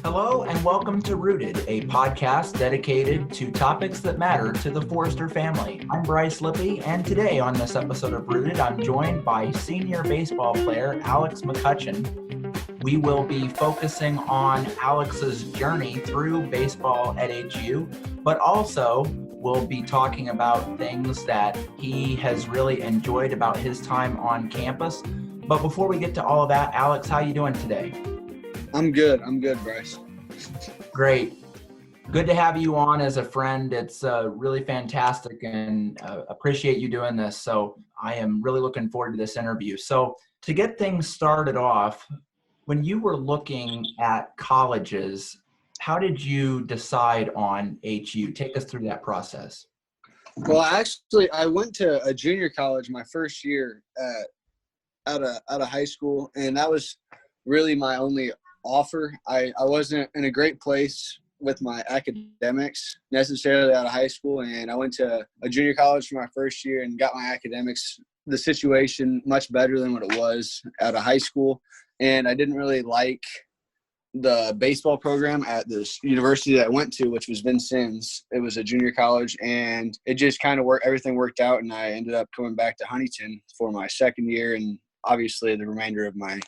Hello and welcome to Rooted, a podcast dedicated to topics that matter to the Forrester family. I'm Bryce Lippe, and today on this episode of Rooted, I'm joined by senior baseball player Alex McCutcheon. We will be focusing on Alex's journey through baseball at HU, but also we'll be talking about things that he has really enjoyed about his time on campus. But before we get to all of that, Alex, how you doing today? I'm good, Bryce. Great. Good to have you on as a friend. It's really fantastic and appreciate you doing this. So I am really looking forward to this interview. So to get things started off, when you were looking at colleges, how did you decide on HU? Take us through that process. Well, actually, I went to a junior college my first year out of high school, and that was really my only offer. I wasn't in a great place with my academics necessarily out of high school, and I went to a junior college for my first year and got my academics, the situation much better than what it was out of high school. And I didn't really like the baseball program at this university that I went to, which was Vincennes. It was a junior college, and it just kind of everything worked out, and I ended up coming back to Huntington for my second year and obviously the remainder of my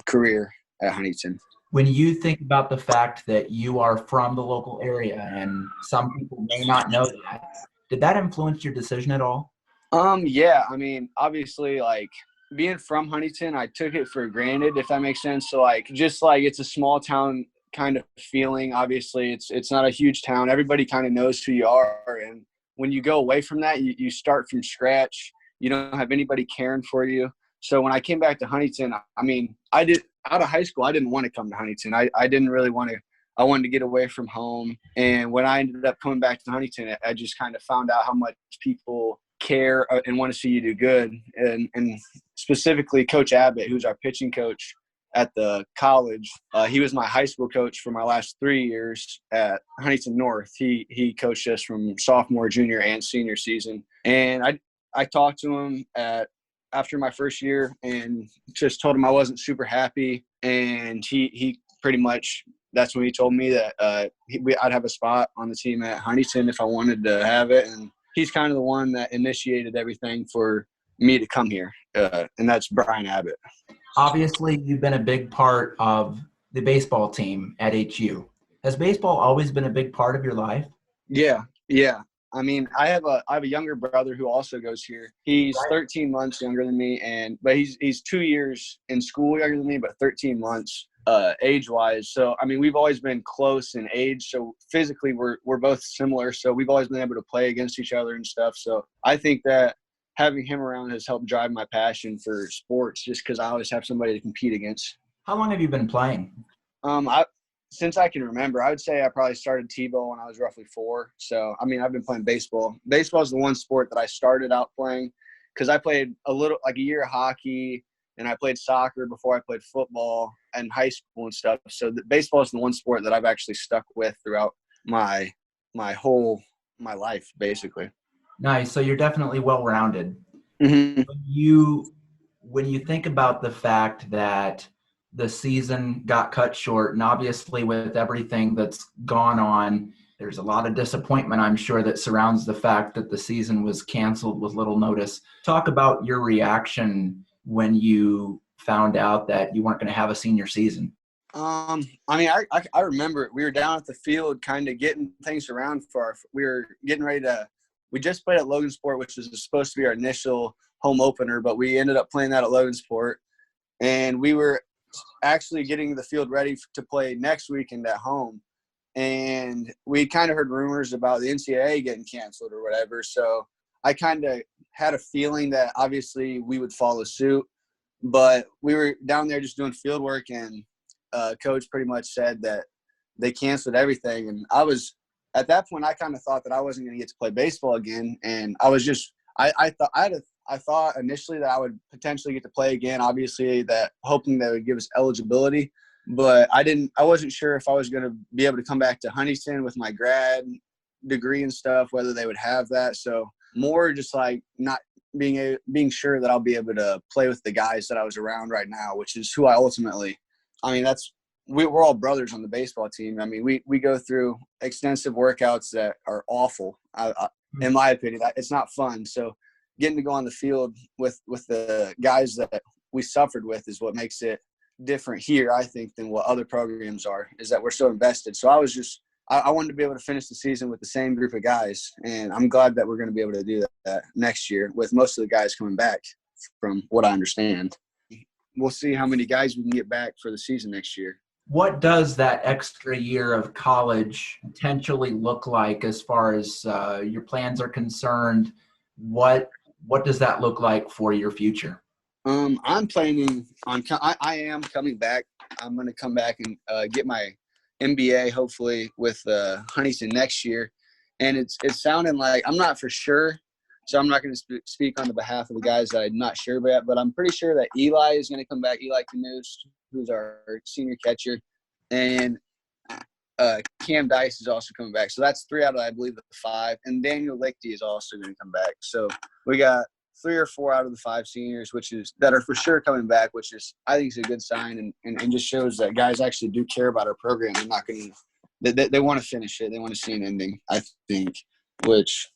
career at Huntington. When you think about the fact that you are from the local area and some people may not know that, did that influence your decision at all? Yeah, I mean, obviously, like, being from Huntington, I took it for granted, if that makes sense. So, like, just like it's a small town kind of feeling. Obviously, it's not a huge town. Everybody kind of knows who you are. And when you go away from that, you start from scratch. You don't have anybody caring for you. So when I came back to Huntington, I mean, out of high school, I didn't want to come to Huntington. I didn't really want to. I wanted to get away from home. And when I ended up coming back to Huntington, I just kind of found out how much people care and want to see you do good. And specifically Coach Abbott, who's our pitching coach at the college, he was my high school coach for my last 3 years at Huntington North. He coached us from sophomore, junior, and senior season. And I talked to him after my first year and just told him I wasn't super happy. And he pretty much, that's when he told me that I'd have a spot on the team at Huntington if I wanted to have it. And he's kind of the one that initiated everything for me to come here, and that's Brian Abbott. Obviously, you've been a big part of the baseball team at HU. Has baseball always been a big part of your life? Yeah. I mean, I have a younger brother who also goes here. He's 13 months younger than me, but he's 2 years in school younger than me, but 13 months age-wise. So, I mean, we've always been close in age. So physically, we're both similar. So we've always been able to play against each other and stuff. So I think that having him around has helped drive my passion for sports, just because I always have somebody to compete against. How long have you been playing? Since I can remember, I would say I probably started T-ball when I was roughly 4. So, I mean, I've been playing baseball. Baseball is the one sport that I started out playing because I played a year of hockey, and I played soccer before I played football in high school and stuff. So baseball is the one sport that I've actually stuck with throughout my life, basically. Nice. So you're definitely well-rounded. Mm-hmm. When you think about the fact that the season got cut short, and obviously with everything that's gone on, there's a lot of disappointment, I'm sure, that surrounds the fact that the season was canceled with little notice. Talk about your reaction when you found out that you weren't going to have a senior season. I mean, I remember we were down at the field kind of getting things around we were getting ready we just played at Logansport, which was supposed to be our initial home opener, but we ended up playing that at Logansport. And we were actually getting the field ready to play next weekend at home. And we kind of heard rumors about the NCAA getting canceled or whatever. So I kind of had a feeling that obviously we would follow suit. But we were down there just doing field work, and coach pretty much said that they canceled everything. And at that point, I kind of thought that I wasn't going to get to play baseball again. And I was just I thought initially that I would potentially get to play again, obviously hoping they would give us eligibility. But I wasn't sure if I was going to be able to come back to Huntington with my grad degree and stuff, whether they would have that. So more just like not being sure that I'll be able to play with the guys that I was around right now, which is who I ultimately – I mean, that's we're all brothers on the baseball team. I mean, we go through extensive workouts that are awful. In my opinion, it's not fun. So getting to go on the field with the guys that we suffered with is what makes it different here, I think, than what other programs are, is that we're so invested. So I wanted to be able to finish the season with the same group of guys, and I'm glad that we're going to be able to do that next year with most of the guys coming back from what I understand. We'll see how many guys we can get back for the season next year. What does that extra year of college potentially look like as far as your plans are concerned? What does that look like for your future? I'm planning on I am coming back. I'm going to come back and get my MBA hopefully with Huntington next year. And it's sounding like, I'm not for sure, so I'm not going to speak on the behalf of the guys that I'm not sure about, but I'm pretty sure that Eli is going to come back, Eli Canoes, who's our senior catcher, and Cam Dice is also coming back. So that's 3 out of, I believe, the 5. And Daniel Lichte is also going to come back. So we got 3 or 4 out of the 5 seniors, that are for sure coming back, which is, I think, is a good sign and just shows that guys actually do care about our program. They're not going to – they want to finish it. They want to see an ending, I think, which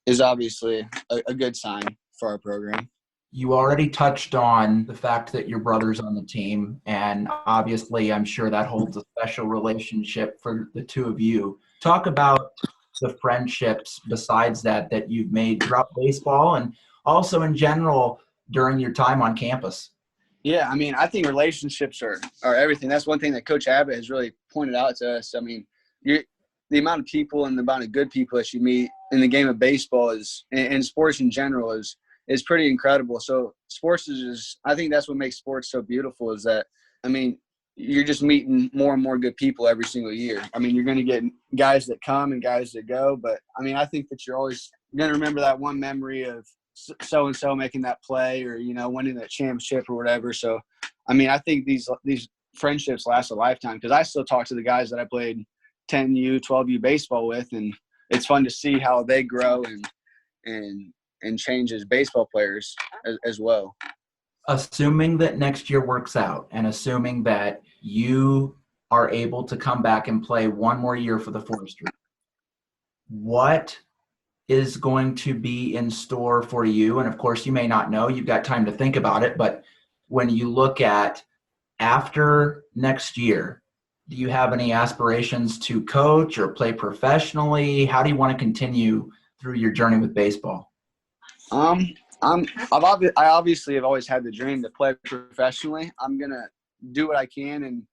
is obviously a good sign for our program. You already touched on the fact that your brother's on the team, and obviously I'm sure that holds a special relationship for the two of you. Talk about the friendships besides that you've made throughout baseball and also in general during your time on campus. Yeah, I mean, I think relationships are everything. That's one thing that Coach Abbott has really pointed out to us. I mean, the amount of people and the amount of good people that you meet in the game of baseball and sports in general is pretty incredible. So sports I think that's what makes sports so beautiful, is that, I mean, you're just meeting more and more good people every single year. I mean, you're going to get guys that come and guys that go, but I mean, I think that you're always going to remember that one memory of so-and-so making that play or, winning that championship or whatever. So, I mean, I think these friendships last a lifetime, because I still talk to the guys that I played 10U, 12U baseball with, and it's fun to see how they grow and change as baseball players as well. Assuming that next year works out and assuming that you are able to come back and play one more year for the Foresters, what is going to be in store for you? And of course, you may not know, you've got time to think about it, but when you look at after next year, do you have any aspirations to coach or play professionally? How do you want to continue through your journey with baseball? I obviously have always had the dream to play professionally. I'm gonna do what I can,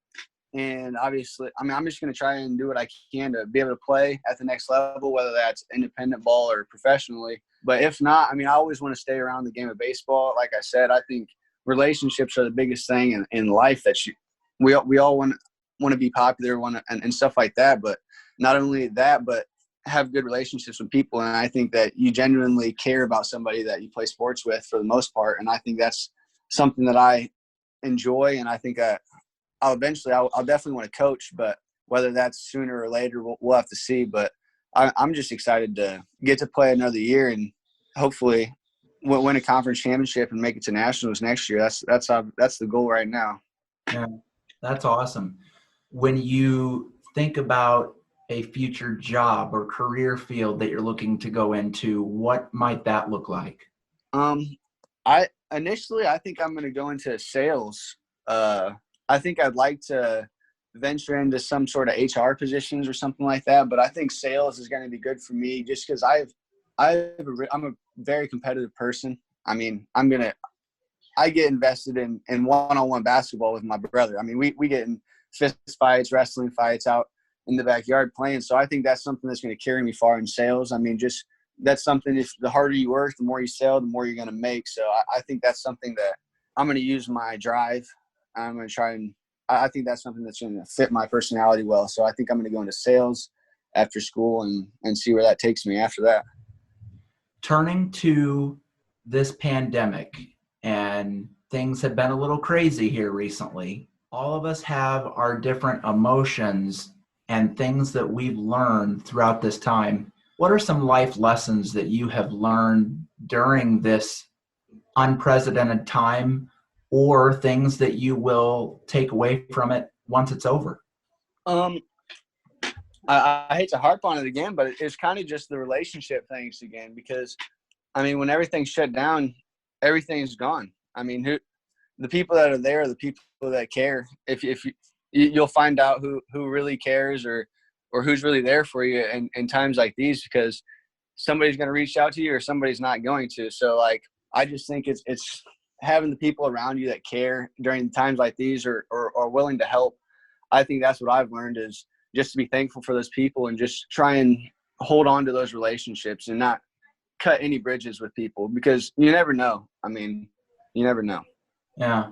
and obviously, I mean, I'm just gonna try and do what I can to be able to play at the next level, whether that's independent ball or professionally. But if not, I mean, I always want to stay around the game of baseball. Like I said, I think relationships are the biggest thing in life that we all want to be popular, and stuff like that. But not only that, but have good relationships with people. And I think that you genuinely care about somebody that you play sports with for the most part. And I think that's something that I enjoy. And I think I'll definitely want to coach, but whether that's sooner or later, we'll have to see. But I'm just excited to get to play another year and hopefully win a conference championship and make it to nationals next year. That's the goal right now. Yeah, that's awesome. When you think about a future job or career field that you're looking to go into, what might that look like? I think I'm going to go into sales. I think I'd like to venture into some sort of HR positions or something like that, but I think sales is going to be good for me just because I'm a very competitive person. I mean, I get invested in one-on-one basketball with my brother. I mean, we get in fist fights, wrestling fights out in the backyard playing. So I think that's something that's going to carry me far in sales. I mean, just that's something, if the harder you work, the more you sell, the more you're going to make. So I think that's something that I'm going to use my drive. I'm going to try and I think that's something that's going to fit my personality well. So I think I'm going to go into sales after school and see where that takes me after that. Turning to this pandemic, and things have been a little crazy here recently. All of us have our different emotions and things that we've learned throughout this time. What are some life lessons that you have learned during this unprecedented time, or things that you will take away from it once it's over? Um, I hate to harp on it again, but it's kind of just the relationship things again, because I mean, when everything's shut down, everything's gone. I mean, the people that are there are the people that care. If you'll find out who really cares or who's really there for you in times like these, because somebody's going to reach out to you or somebody's not going to. So like, I just think it's having the people around you that care during times like these or willing to help. I think that's what I've learned, is just to be thankful for those people and just try and hold on to those relationships and not cut any bridges with people, because you never know. I mean, you never know. Yeah.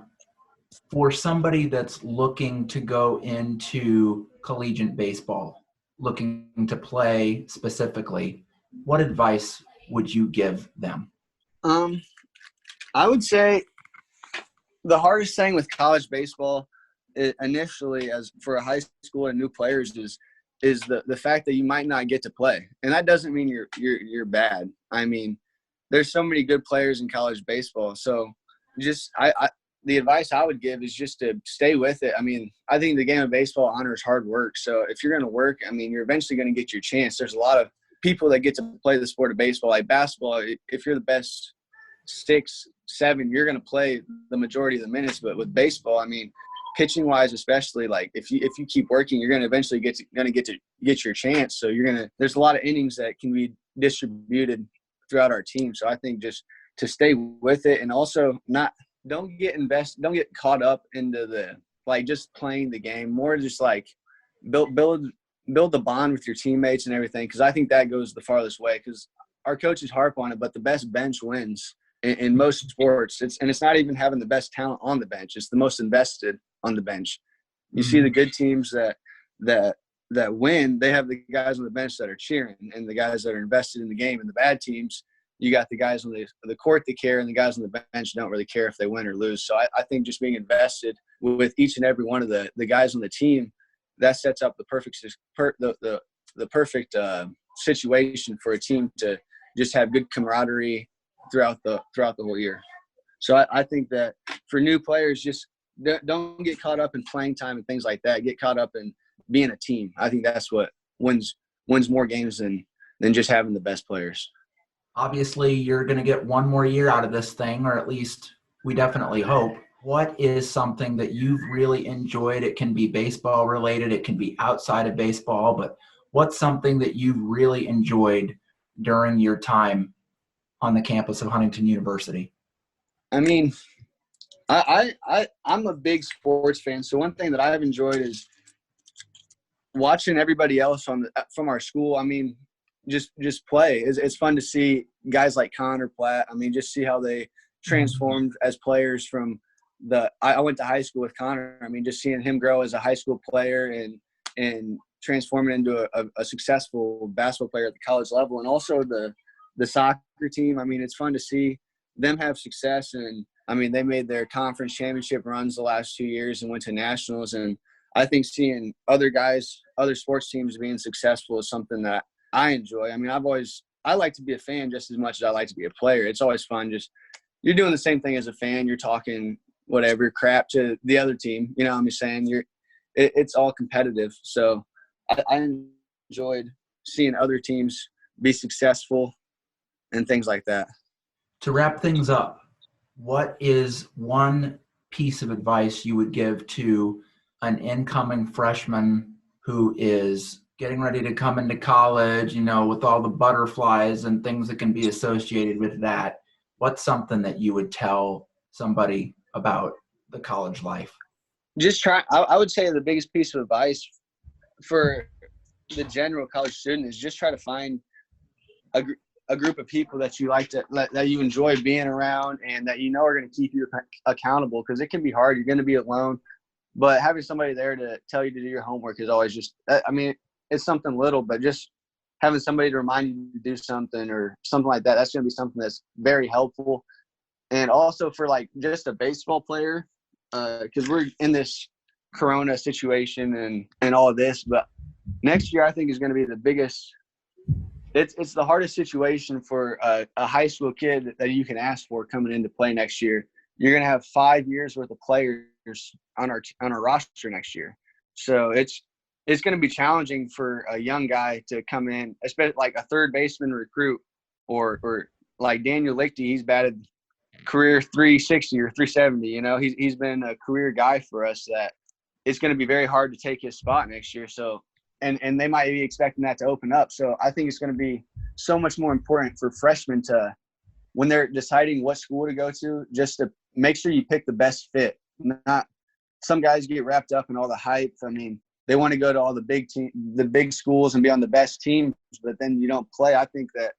For somebody that's looking to go into collegiate baseball, looking to play specifically, what advice would you give them? I would say the hardest thing with college baseball initially, as for a high school and new players, is the fact that you might not get to play. And that doesn't mean you're bad. I mean, there's so many good players in college baseball. So just the advice I would give is just to stay with it. I mean, I think the game of baseball honors hard work. So if you're going to work, I mean, you're eventually going to get your chance. There's a lot of people that get to play the sport of baseball. Like basketball, if you're the best 6, 7, you're going to play the majority of the minutes. But with baseball, I mean, pitching wise, especially, like if you keep working, you're going to eventually get your chance. So there's a lot of innings that can be distributed throughout our team. So I think just to stay with it, and also don't get caught up into just playing the game. More just like build the bond with your teammates and everything, because I think that goes the farthest way, because our coaches harp on it, but the best bench wins in most sports. It's not even having the best talent on the bench. It's the most invested on the bench. You see the good teams that win, they have the guys on the bench that are cheering and the guys that are invested in the game. And the bad teams, you got the guys on the court that care, and the guys on the bench don't really care if they win or lose. So I think just being invested with each and every one of the guys on the team, that sets up the perfect situation for a team to just have good camaraderie throughout the whole year. So I think that for new players, just don't get caught up in playing time and things like that. Get caught up in being a team. I think that's what wins more games than just having the best players. Obviously, you're going to get one more year out of this thing, or at least we definitely hope. What is something that you've really enjoyed? It can be baseball related. It can be outside of baseball, but what's something that you've really enjoyed during your time on the campus of Huntington University? I mean, I'm a big sports fan. So one thing that I've enjoyed is watching everybody else from our school. I mean, just play. It's fun to see guys like Connor Platt. I mean, just see how they transformed as players from I went to high school with Connor. I mean, just seeing him grow as a high school player and transforming into a successful basketball player at the college level. And also the soccer team. I mean, it's fun to see them have success. And I mean, they made their conference championship runs the last 2 years and went to nationals. And I think seeing other sports teams being successful is something that I enjoy. I mean, I like to be a fan just as much as I like to be a player. It's always fun. Just you're doing the same thing as a fan. You're talking whatever crap to the other team. You know what I'm saying? It's all competitive. So I enjoyed seeing other teams be successful and things like that. To wrap things up, what is one piece of advice you would give to an incoming freshman who is getting ready to come into college, with all the butterflies and things that can be associated with that? What's something that you would tell somebody about the college life? Just try. I would say the biggest piece of advice for the general college student is just try to find a group of people that you that you enjoy being around and that are going to keep you accountable, because it can be hard. You're going to be alone, but having somebody there to tell you to do your homework is always just, I mean, it's something little, but just having somebody to remind you to do something or something like that, that's going to be something that's very helpful. And also for just a baseball player, because we're in this Corona situation and all of this, but next year I think is going to be the biggest. It's the hardest situation for a high school kid that you can ask for coming into play next year. You're going to have 5 years worth of players on our roster next year. So it's going to be challenging for a young guy to come in, especially like a third baseman recruit or like Daniel Lichte. He's batted career 360 or 370. You know, he's been a career guy for us that it's going to be very hard to take his spot next year. So, and they might be expecting that to open up. So I think it's going to be so much more important for freshmen to, when they're deciding what school to go to, just to make sure you pick the best fit. Not some guys get wrapped up in all the hype. I mean, they want to go to all the big schools and be on the best teams, but then you don't play. I think that,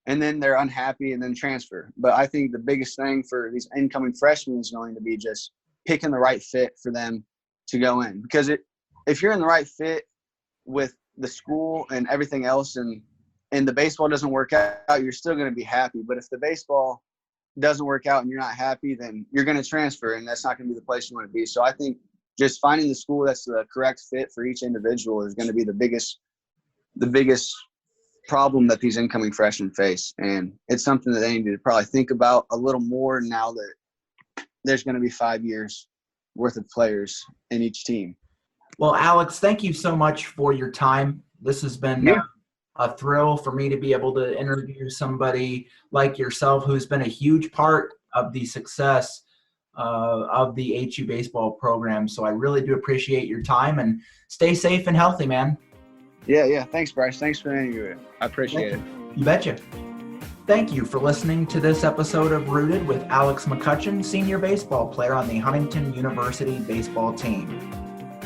and then they're unhappy and then transfer. But I think the biggest thing for these incoming freshmen is going to be just picking the right fit for them to go in. Because if you're in the right fit with the school and everything else, and the baseball doesn't work out, you're still going to be happy. But if the baseball doesn't work out and you're not happy, then you're going to transfer, and that's not going to be the place you want to be. So I think just finding the school that's the correct fit for each individual is going to be the biggest problem that these incoming freshmen face. And it's something that they need to probably think about a little more now that there's going to be 5 years worth of players in each team. Well, Alex, thank you so much for your time. This has been a thrill for me to be able to interview somebody like yourself who's been a huge part of the success of the HU baseball program. So I really do appreciate your time, and stay safe and healthy, man. Yeah. Thanks, Bryce. Thanks for the interview. I appreciate it. You betcha. Thank you for listening to this episode of Rooted with Alex McCutcheon, senior baseball player on the Huntington University baseball team.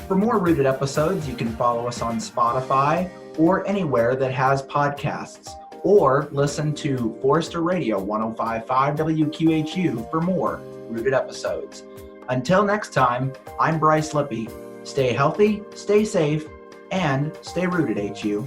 For more Rooted episodes, you can follow us on Spotify or anywhere that has podcasts, or listen to Forester Radio 105.5 WQHU for more Rooted episodes. Until next time, I'm Bryce Lippe. Stay healthy, stay safe, and stay rooted, HU.